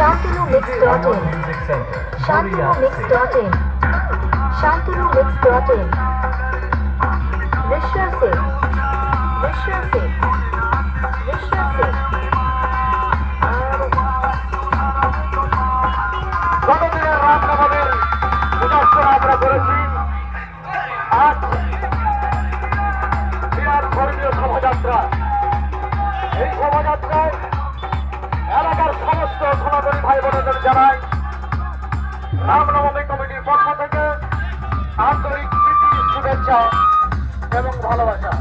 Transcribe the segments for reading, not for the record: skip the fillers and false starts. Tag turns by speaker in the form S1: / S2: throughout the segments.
S1: Shantanu Mix.in Shantanu Mix.in Shantanu Mix.in Vishal Singh Vishal Singh Vishal Singh
S2: গতদিনের রামনবমীর উদাসরা আমরা করেছি। আজ বিরাট ধর্মীয় শোভাযাত্রা। এই শোভাযাত্রায় এলাকার সমস্ত সনাতনী ভাই বোনেদের জানাই রামনবমী কমিটির পক্ষ থেকে আন্তরিক প্রীতি, শুভেচ্ছা এবং ভালোবাসা।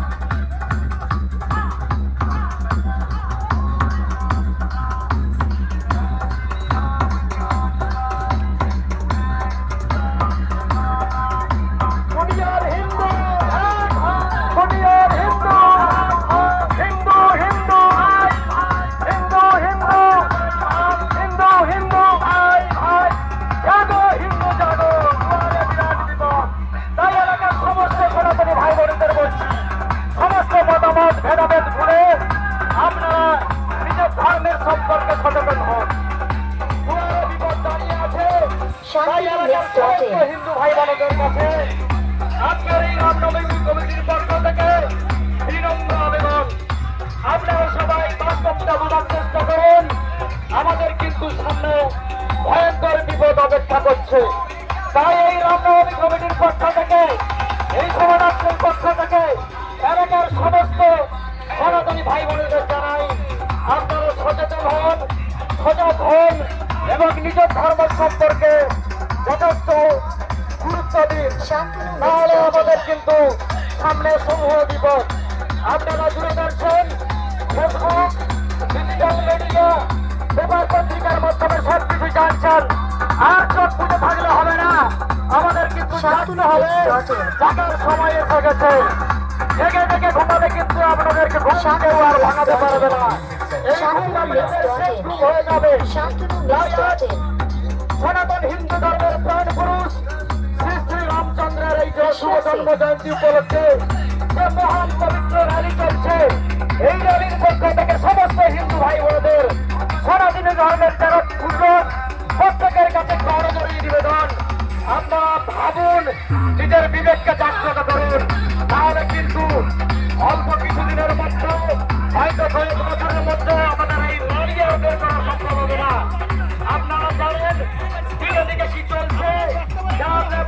S2: ভেদাভেদ ভুলে আপনারা নিজের ধর্মের সম্পর্কে সচেতন হন। বিপদ দাঁড়িয়ে আছে হিন্দু ভাই বোনদের কাছে আজকের এই রামনবমী কমিটির পক্ষ থেকে বিনম্র আবেদন, আপনারা সবাই বাস্তবতা বোঝার চেষ্টা করুন। আমাদের কিন্তু সামনে ভয়ঙ্কর বিপদ অপেক্ষা করছে। তাই এই রামনবমী কমিটির পক্ষ থেকে, এই শোভাযাত্রার পক্ষ থেকে এলাকার সমস্ত সনাতনী ভাই বোনেদের জানাই আপনারা সচেতন হন, সজাগ হন এবং নিজের ধর্ম সম্পর্কে যথেষ্ট গুরুত্ব দিন। তাহলে আমাদের কিন্তু সামনে সমূহ বিপদ। আপনারা দূরদর্শন, ফেসবুক, ডিজিটাল মিডিয়া, পেপার পত্রিকার মাধ্যমে সবকিছু জানছেন। আর চোখ বুঝে থাকলে হবে না, আমাদের কিন্তু জানতে হবে। জাগার সময় এসে গেছে। জেগে জেগে ঘুমালে কিন্তু আপনাদেরকে ঘুম কেউ আর ভাঙাতে পারবে না। এই ঘুম হয়ে যাবে। সনাতন হিন্দু ধর্মের প্রাণ পুরুষ শ্রী শ্রী রামচন্দ্রের এই যে শুভ জন্ম জয়ন্তী উপলক্ষে যে মহান পবিত্র র্যালি চলছে, এই র্যালির পক্ষ থেকে সমস্ত হিন্দু ভাই বোনদের সনাতনী ধর্মের যারা পূর্বক প্রত্যেকের কাছে করজোড়ে নিবেদন, আপনারা ভাবুন, নিজের বিবেককে জাগ্রত করুন। তাহলে কিন্তু অল্প কিছুদিনের মধ্যে, হয়তো কয়েক বছরের মধ্যে আমাদের এই লড়িয়ে বের করা সম্ভব হবে না। আপনারা জানেন দিকে কি চলছে,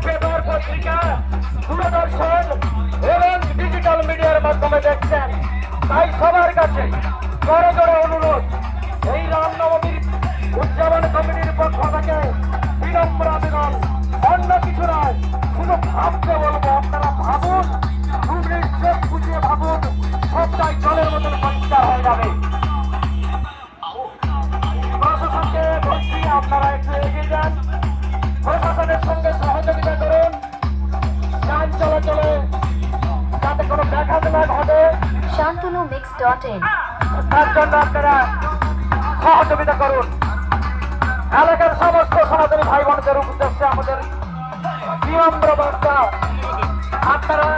S2: পেপার পত্রিকা, দূরদর্শন এবং ডিজিটাল মিডিয়ার মাধ্যমে দেখছেন। তাই সবার কাছে করজোড়ে অনুরোধ, এই রামনবমীর উদযাপন কমিটির পক্ষ থেকে বিনম্র আবেদন, অন্য কিছু নয়, শুধু ভাবতে বলবো। আপনারা ভাবুন, চোখ বুঝিয়ে ভাবুন, সবটাই জলের মতন পরিষ্কার হয়ে যাবে। প্রশাসনকে বলছি, আপনারা একটু এগিয়ে যান, প্রশাসনের সঙ্গে সহযোগিতা করুন, যান চলাচলে যাতে কোনো ব্যাঘাত না ঘটে।
S1: Shantanu Mix.in
S2: তার জন্য আপনারা সহযোগিতা করুন। এলাকার সমস্ত সনাতনী ভাই বোনদের উদ্দেশ্যে আমাদের বিনম্র বার্তা, আপনারা